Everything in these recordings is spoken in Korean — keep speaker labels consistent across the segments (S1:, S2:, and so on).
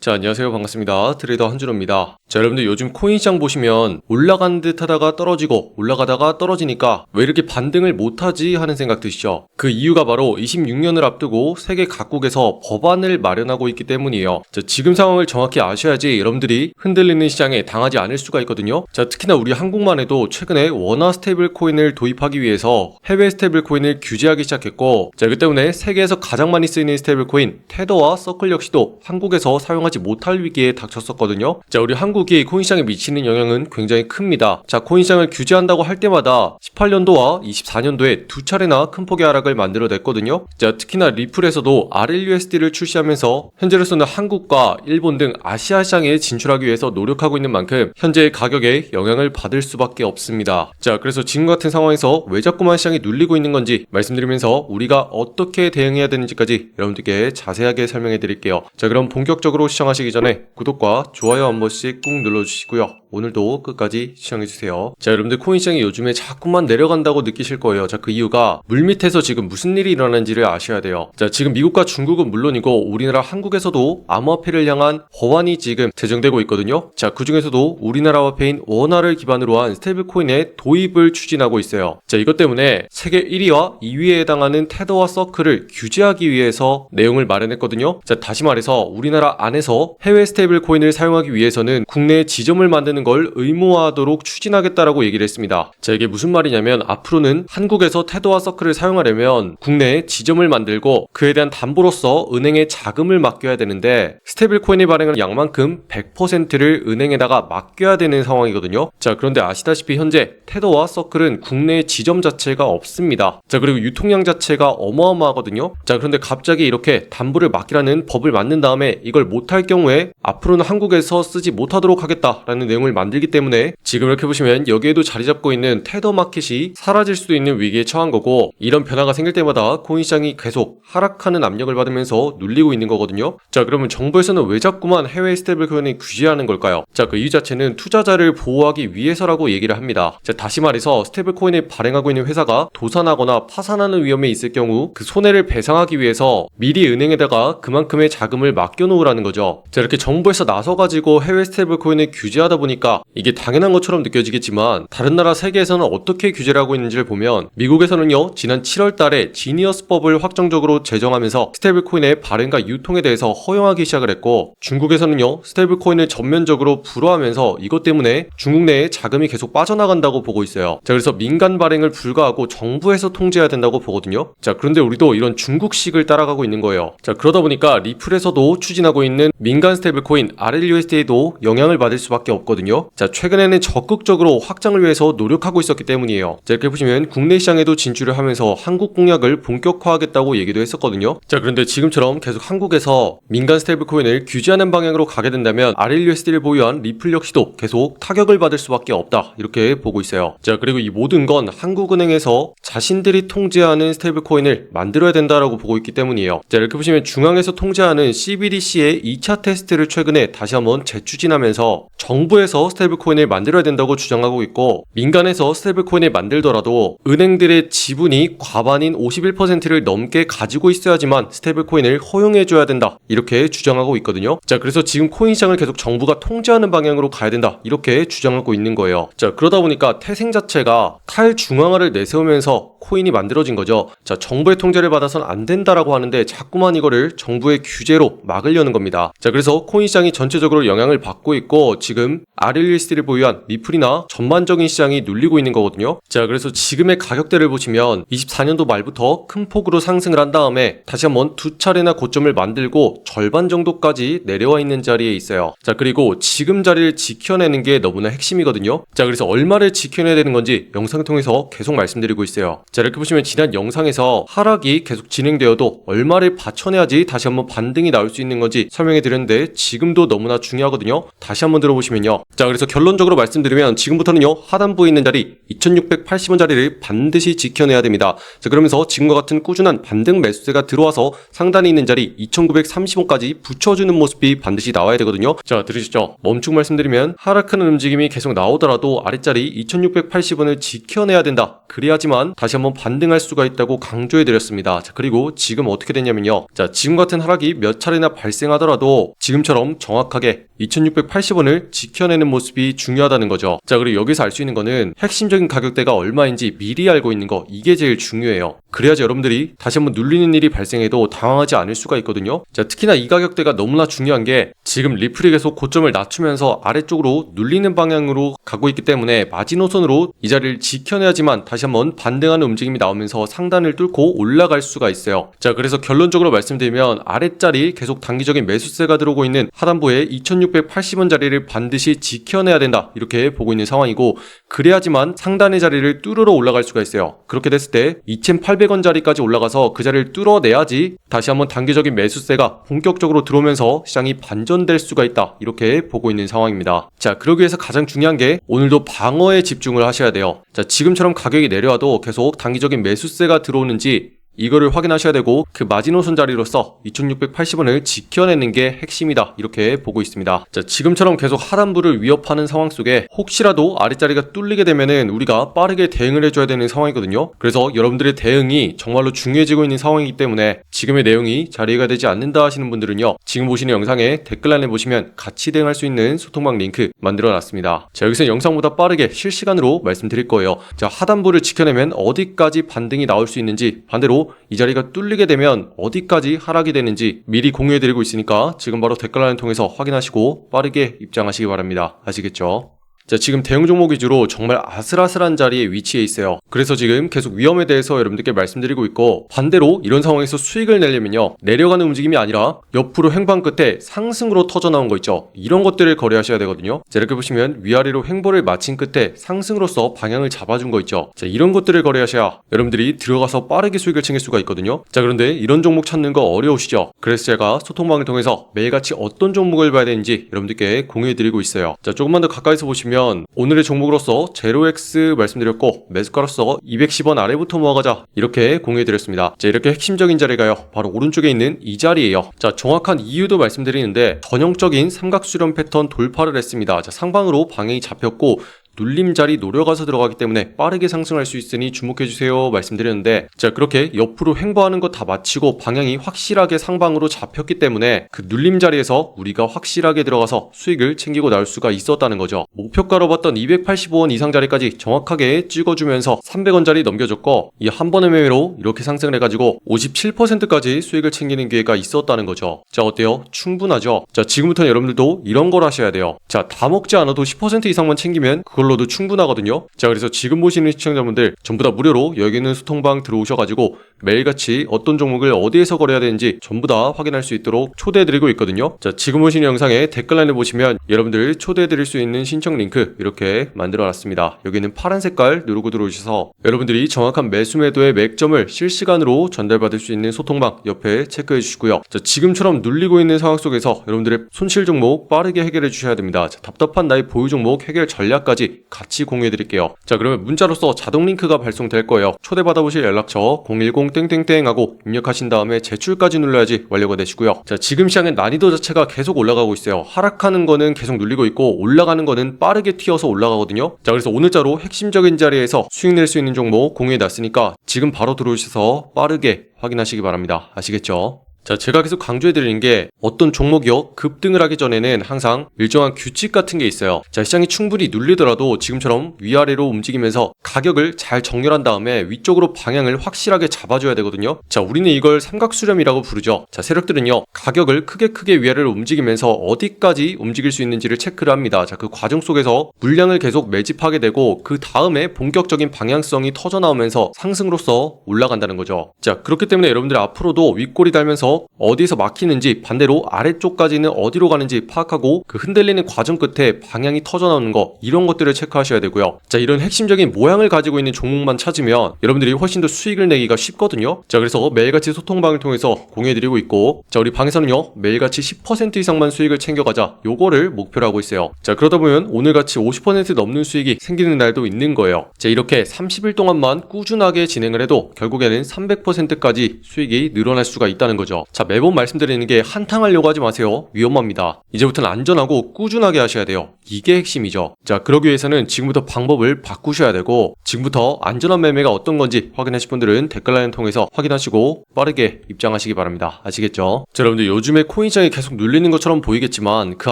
S1: 자, 안녕하세요. 반갑습니다. 트레이더 한준호입니다. 자, 여러분들 요즘 코인 시장 보시면 올라가는 듯 하다가 떨어지고 올라가다가 떨어지니까 왜 이렇게 반등을 못하지 하는 생각 드시죠? 그 이유가 바로 26년을 앞두고 세계 각국에서 법안을 마련하고 있기 때문이에요. 자, 지금 상황을 정확히 아셔야지 여러분들이 흔들리는 시장에 당하지 않을 수가 있거든요. 자, 특히나 우리 한국만 해도 최근에 원화 스테이블 코인을 도입하기 위해서 해외 스테이블 코인을 규제하기 시작했고, 자, 그 때문에 세계에서 가장 많이 쓰이는 스테이블 코인 테더와 서클 역시도 한국에서 사용하지 못할 위기에 닥쳤었거든요. 자, 우리 한국이 코인 시장에 미치는 영향은 굉장히 큽니다. 자, 코인 시장을 규제한다고 할 때마다 18년도와 24년도에 두 차례나 큰 폭의 하락을 만들어냈거든요. 자, 특히나 리플에서도 RLUSD를 출시하면서 현재로서는 한국과 일본 등 아시아 시장에 진출하기 위해서 노력하고 있는 만큼 현재의 가격에 영향을 받을 수밖에 없습니다. 자, 그래서 지금 같은 상황에서 왜 자꾸만 시장이 눌리고 있는 건지 말씀드리면서 우리가 어떻게 대응해야 되는지까지 여러분들께 자세하게 설명해 드릴게요. 자, 그럼 본격적으로 시청하시기 전에 구독과 좋아요 한 번씩 꾹 눌러주시고요. 오늘도 끝까지 시청해주세요. 자, 여러분들 코인 시장이 요즘에 자꾸만 내려간다고 느끼실 거예요. 자, 그 이유가 물밑에서 지금 무슨 일이 일어나는지를 아셔야 돼요. 자, 지금 미국과 중국은 물론이고 우리나라 한국에서도 암호화폐를 향한 법안이 지금 제정되고 있거든요. 자, 그 중에서도 우리나라 화폐인 원화를 기반으로 한 스테이블 코인의 도입을 추진하고 있어요. 자, 이것 때문에 세계 1위와 2위에 해당하는 테더와 서클을 규제하기 위해서 내용을 마련했거든요. 자, 다시 말해서 우리나라 안에서 해외 스테이블 코인을 사용하기 위해서는 국내에 지점을 만드는 걸 의무화하도록 추진하겠다라고 얘기를 했습니다. 자, 이게 무슨 말이냐면 앞으로는 한국에서 테더와 서클을 사용하려면 국내에 지점을 만들고 그에 대한 담보로서 은행에 자금을 맡겨야 되는데 스테이블 코인이 발행하는 양만큼 100%를 은행에다가 맡겨야 되는 상황이거든요. 자, 그런데 아시다시피 현재 테더와 서클은 국내에 지점 자체가 없습니다. 자, 그리고 유통량 자체가 어마어마하거든요. 자, 그런데 갑자기 이렇게 담보를 맡기라는 법을 만든 다음에 이걸 못할 경우에 앞으로는 한국에서 쓰지 못하도록 하겠다라는 내용을 만들기 때문에 지금 이렇게 보시면 여기에도 자리 잡고 있는 테더 마켓이 사라질 수도 있는 위기에 처한 거고, 이런 변화가 생길 때마다 코인 시장이 계속 하락하는 압력을 받으면서 눌리고 있는 거거든요. 자, 그러면 정부에서는 왜 자꾸만 해외 스테이블 코인을 규제하는 걸까요? 자, 그 이유 자체는 투자자를 보호하기 위해서라고 얘기를 합니다. 자, 다시 말해서 스테이블 코인을 발행하고 있는 회사가 도산하거나 파산하는 위험에 있을 경우 그 손해를 배상하기 위해서 미리 은행에다가 그만큼의 자금을 맡겨놓으라는 거죠. 자, 이렇게 정부에서 나서가지고 해외 스테이블 코인을 규제하다 보니까 이게 당연한 것처럼 느껴지겠지만 다른 나라 세계에서는 어떻게 규제를 하고 있는지를 보면 미국에서는요, 지난 7월 달에 지니어스법을 확정적으로 제정하면서 스테이블 코인의 발행과 유통에 대해서 허용하기 시작을 했고, 중국에서는요, 스테이블 코인을 전면적으로 불허하면서 이것 때문에 중국 내에 자금이 계속 빠져나간다고 보고 있어요. 자, 그래서 민간 발행을 불가하고 정부에서 통제해야 된다고 보거든요. 자, 그런데 우리도 이런 중국식을 따라가고 있는 거예요. 자, 그러다 보니까 리플에서도 추진하고 있는 민간 스테이블 코인 RLUSD에도 영향을 받을 수밖에 없거든요. 자, 최근에는 적극적으로 확장을 위해서 노력하고 있었기 때문이에요. 자, 이렇게 보시면 국내 시장에도 진출을 하면서 한국 공략을 본격화하겠다고 얘기도 했었거든요. 자, 그런데 지금처럼 계속 한국에서 민간 스테이블 코인을 규제하는 방향으로 가게 된다면 RLUSD를 보유한 리플 역시도 계속 타격을 받을 수밖에 없다, 이렇게 보고 있어요. 자, 그리고 이 모든 건 한국은행에서 자신들이 통제하는 스테이블 코인을 만들어야 된다라고 보고 있기 때문이에요. 자, 이렇게 보시면 중앙에서 통제하는 CBDC의 2차 테스트를 최근에 다시 한번 재추진하면서 정부에서 스테이블 코인을 만들어야 된다고 주장하고 있고, 민간에서 스테이블 코인을 만들더라도 은행들의 지분이 과반인 51%를 넘게 가지고 있어야지만 스테이블 코인을 허용해줘야 된다, 이렇게 주장하고 있거든요. 자, 그래서 지금 코인 시장을 계속 정부가 통제하는 방향으로 가야 된다, 이렇게 주장하고 있는 거예요. 자, 그러다 보니까 태생 자체가 탈중앙화를 내세우면서 코인이 만들어진 거죠. 자, 정부의 통제를 받아서는 안 된다라고 하는데 자꾸만 이거를 정부의 규제로 막으려는 겁니다. 자, 그래서 코인 시장이 전체적으로 영향을 받고 있고 지금 RLUSD를 보유한 리플이나 전반적인 시장이 눌리고 있는 거거든요. 자, 그래서 지금의 가격대를 보시면 24년도 말부터 큰 폭으로 상승을 한 다음에 다시 한번 두 차례나 고점을 만들고 절반 정도까지 내려와 있는 자리에 있어요. 자, 그리고 지금 자리를 지켜내는 게 너무나 핵심이거든요. 자, 그래서 얼마를 지켜내야 되는 건지 영상 통해서 계속 말씀드리고 있어요. 자, 이렇게 보시면 지난 영상에서 하락이 계속 진행되어도 얼마를 받쳐내야지 다시 한번 반등이 나올 수 있는 건지 설명해 드렸는데 지금도 너무나 중요하거든요. 다시 한번 들어보시면요, 자, 그래서 결론적으로 말씀드리면 지금부터는요, 하단부에 있는 자리 2680원 자리를 반드시 지켜내야 됩니다. 자, 그러면서 지금과 같은 꾸준한 반등 매수세가 들어와서 상단에 있는 자리 2930원까지 붙여주는 모습이 반드시 나와야 되거든요. 자, 들으셨죠? 멈추고 말씀드리면 하락하는 움직임이 계속 나오더라도 아랫자리 2680원을 지켜내야 된다. 그래야지만 다시 한번 반등할 수가 있다고 강조해드렸습니다. 자, 그리고 지금 어떻게 됐냐면요. 자, 지금 같은 하락이 몇 차례나 발생하더라도 지금처럼 정확하게 2680원을 지켜내는 모습이 중요하다는 거죠. 자, 그리고 여기서 알 수 있는 거는 핵심적인 가격대가 얼마인지 미리 알고 있는 거, 이게 제일 중요해요. 그래야지 여러분들이 다시 한번 눌리는 일이 발생해도 당황하지 않을 수가 있거든요. 자, 특히나 이 가격대가 너무나 중요한 게 지금 리플이 계속 고점을 낮추면서 아래쪽으로 눌리는 방향으로 가고 있기 때문에 마지노선으로 이 자리를 지켜내야지만 다시 한번 반등하는 움직임이 나오면서 상단을 뚫고 올라갈 수가 있어요. 자, 그래서 결론적으로 말씀드리면 아랫자리 계속 단기적인 매수세가 들어오고 있는 하단부에 2680원 자리를 반드시 지켜내야 된다, 이렇게 보고 있는 상황이고, 그래야지만 상단의 자리를 뚫으러 올라갈 수가 있어요. 그렇게 됐을 때 2800원 자리까지 올라가서 그 자리를 뚫어내야지 다시 한번 단기적인 매수세가 본격적으로 들어오면서 시장이 반전될 수가 있다, 이렇게 보고 있는 상황입니다. 자, 그러기 위해서 가장 중요한 게 오늘도 방어에 집중을 하셔야 돼요. 자, 지금처럼 가격이 내려와도 계속 단기적인 매수세가 들어오는지 이거를 확인하셔야 되고, 그 마지노선 자리로서 2680원을 지켜내는 게 핵심이다, 이렇게 보고 있습니다. 자, 지금처럼 계속 하단부를 위협하는 상황 속에 혹시라도 아랫자리가 뚫리게 되면은 우리가 빠르게 대응을 해줘야 되는 상황이거든요. 그래서 여러분들의 대응이 정말로 중요해지고 있는 상황이기 때문에 지금의 내용이 잘 이해가 되지 않는다 하시는 분들은요, 지금 보시는 영상에 댓글란에 보시면 같이 대응할 수 있는 소통방 링크 만들어 놨습니다. 자, 여기서 영상보다 빠르게 실시간으로 말씀드릴 거예요. 자, 하단부를 지켜내면 어디까지 반등이 나올 수 있는지, 반대로 이 자리가 뚫리게 되면 어디까지 하락이 되는지 미리 공유해드리고 있으니까 지금 바로 댓글란을 통해서 확인하시고 빠르게 입장하시기 바랍니다. 아시겠죠? 자, 지금 대형 종목 위주로 정말 아슬아슬한 자리에 위치해 있어요. 그래서 지금 계속 위험에 대해서 여러분들께 말씀드리고 있고, 반대로 이런 상황에서 수익을 내려면요, 내려가는 움직임이 아니라 옆으로 횡보한 끝에 상승으로 터져 나온 거 있죠. 이런 것들을 거래하셔야 되거든요. 자, 이렇게 보시면 위아래로 횡보를 마친 끝에 상승으로서 방향을 잡아준 거 있죠. 자, 이런 것들을 거래하셔야 여러분들이 들어가서 빠르게 수익을 챙길 수가 있거든요. 자, 그런데 이런 종목 찾는 거 어려우시죠? 그래서 제가 소통방을 통해서 매일같이 어떤 종목을 봐야 되는지 여러분들께 공유해드리고 있어요. 자, 조금만 더 가까이서 보시면 오늘의 종목으로서 제로엑스 말씀드렸고, 매수가로서 210원 아래부터 모아가자, 이렇게 공유해드렸습니다. 자, 이렇게 핵심적인 자리가요, 바로 오른쪽에 있는 이 자리예요. 자, 정확한 이유도 말씀드리는데 전형적인 삼각수렴 패턴 돌파를 했습니다. 자, 상방으로 방향이 잡혔고 눌림 자리 노려가서 들어가기 때문에 빠르게 상승할 수 있으니 주목해주세요 말씀드렸는데, 자, 그렇게 옆으로 횡보하는 거 다 마치고 방향이 확실하게 상방으로 잡혔기 때문에 그 눌림 자리에서 우리가 확실하게 들어가서 수익을 챙기고 나올 수가 있었다는 거죠. 목표가로 봤던 285원 이상 자리까지 정확하게 찍어주면서 300원 자리 넘겨줬고, 이 한 번의 매매로 이렇게 상승을 해가지고 57%까지 수익을 챙기는 기회가 있었다는 거죠. 자, 어때요? 충분하죠? 자, 지금부터는 여러분들도 이런 걸 하셔야 돼요. 자, 다 먹지 않아도 10% 이상만 챙기면 그걸로도 충분하거든요. 자, 그래서 지금 보시는 시청자분들 전부 다 무료로 여기 있는 소통방 들어오셔가지고 매일같이 어떤 종목을 어디에서 거래해야 되는지 전부 다 확인할 수 있도록 초대해드리고 있거든요. 자, 지금 보시는 영상에 댓글란에 보시면 여러분들 초대해드릴 수 있는 신청 링크 이렇게 만들어놨습니다. 여기는 파란 색깔 누르고 들어오셔서 여러분들이 정확한 매수 매도의 맥점을 실시간으로 전달받을 수 있는 소통방 옆에 체크해 주시고요. 자, 지금처럼 눌리고 있는 상황 속에서 여러분들의 손실 종목 빠르게 해결해 주셔야 됩니다. 자, 답답한 나의 보유 종목 해결 전략까지 같이 공유해 드릴게요. 자, 그러면 문자로서 자동 링크가 발송될 거예요. 초대받아보실 연락처 010 하고 입력하신 다음에 제출까지 눌러야지 완료가 되시고요. 자, 지금 시장의 난이도 자체가 계속 올라가고 있어요. 하락하는 거는 계속 눌리고 있고 올라가는 거는 빠르게 튀어서 올라가거든요. 자, 그래서 오늘자로 핵심적인 자리에서 수익 낼 수 있는 종목 공유해 놨으니까 지금 바로 들어오셔서 빠르게 확인하시기 바랍니다. 아시겠죠? 자, 제가 계속 강조해드리는 게 어떤 종목이요 급등을 하기 전에는 항상 일정한 규칙 같은 게 있어요. 자, 시장이 충분히 눌리더라도 지금처럼 위아래로 움직이면서 가격을 잘 정렬한 다음에 위쪽으로 방향을 확실하게 잡아줘야 되거든요. 자, 우리는 이걸 삼각수렴이라고 부르죠. 자, 세력들은요 가격을 크게 위아래로 움직이면서 어디까지 움직일 수 있는지를 체크를 합니다. 자, 그 과정 속에서 물량을 계속 매집하게 되고 그 다음에 본격적인 방향성이 터져 나오면서 상승으로서 올라간다는 거죠. 자, 그렇기 때문에 여러분들 앞으로도 윗골이 달면서 그래서 어디에서 막히는지 반대로 아래쪽까지는 어디로 가는지 파악하고 그 흔들리는 과정 끝에 방향이 터져 나오는 거 이런 것들을 체크하셔야 되고요. 자, 이런 핵심적인 모양을 가지고 있는 종목만 찾으면 여러분들이 훨씬 더 수익을 내기가 쉽거든요. 자, 그래서 매일같이 소통방을 통해서 공유해드리고 있고, 자, 우리 방에서는요 매일같이 10% 이상만 수익을 챙겨가자 요거를 목표로 하고 있어요. 자, 그러다 보면 오늘같이 50% 넘는 수익이 생기는 날도 있는 거예요. 자, 이렇게 30일 동안만 꾸준하게 진행을 해도 결국에는 300%까지 수익이 늘어날 수가 있다는 거죠. 자, 매번 말씀드리는 게 한탕하려고 하지 마세요. 위험합니다. 이제부터는 안전하고 꾸준하게 하셔야 돼요. 이게 핵심이죠. 자, 그러기 위해서는 지금부터 방법을 바꾸셔야 되고, 지금부터 안전한 매매가 어떤 건지 확인하실 분들은 댓글란을 통해서 확인하시고 빠르게 입장하시기 바랍니다. 아시겠죠? 자, 여러분들 요즘에 코인시장이 계속 눌리는 것처럼 보이겠지만 그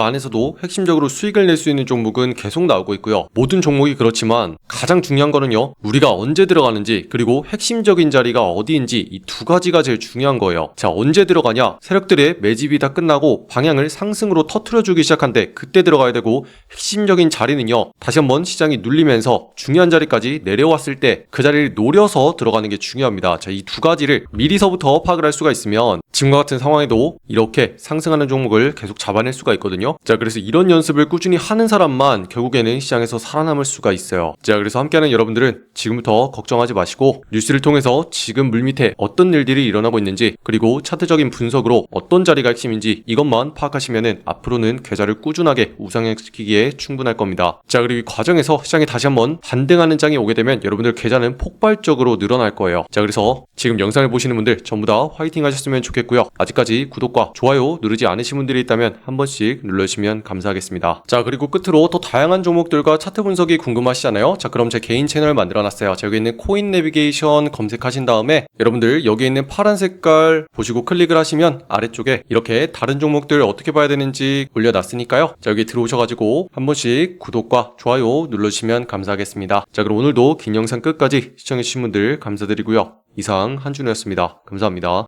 S1: 안에서도 핵심적으로 수익을 낼 수 있는 종목은 계속 나오고 있고요. 모든 종목이 그렇지만 가장 중요한 거는요, 우리가 언제 들어가는지 그리고 핵심적인 자리가 어디인지 이 두 가지가 제일 중요한 거예요. 자, 언제 들어가냐? 세력들의 매집이 다 끝나고 방향을 상승으로 터트려주기 시작한데 그때 들어가야 되고, 핵심적인 자리는요 다시 한번 시장이 눌리면서 중요한 자리까지 내려왔을 때 그 자리를 노려서 들어가는 게 중요합니다. 자, 이 두 가지를 미리서부터 파악을 할 수가 있으면 지금과 같은 상황에도 이렇게 상승하는 종목을 계속 잡아낼 수가 있거든요. 자, 그래서 이런 연습을 꾸준히 하는 사람만 결국에는 시장에서 살아남을 수가 있어요. 자, 그래서 함께하는 여러분들은 지금부터 걱정하지 마시고 뉴스를 통해서 지금 물밑에 어떤 일들이 일어나고 있는지, 그리고 차트적인 분석으로 어떤 자리가 핵심인지 이것만 파악하시면은 앞으로는 계좌를 꾸준하게 우상향시키기에 충분할 겁니다. 자, 그리고 이 과정에서 시장이 다시 한번 반등하는 장이 오게 되면 여러분들 계좌는 폭발적으로 늘어날 거예요. 자, 그래서 지금 영상을 보시는 분들 전부 다 화이팅 하셨으면 좋겠고요. 아직까지 구독과 좋아요 누르지 않으신 분들이 있다면 한 번씩 눌러주시면 감사하겠습니다. 자, 그리고 끝으로 더 다양한 종목들과 차트 분석이 궁금하시잖아요. 자, 그럼 제 개인 채널 만들어놨어요. 자, 여기 있는 코인 내비게이션 검색하신 다음에 여러분들 여기 있는 파란 색깔 보시고 클릭을 하시면 아래쪽에 이렇게 다른 종목들 어떻게 봐야 되는지 올려놨으니까요. 자, 여기 들어오셔가지고 한 번씩 구독과 좋아요 눌러주시면 감사하겠습니다. 자, 그럼 오늘도 긴 영상 끝까지 시청해주신 분들 감사드리고요. 이상 한준호였습니다. 감사합니다.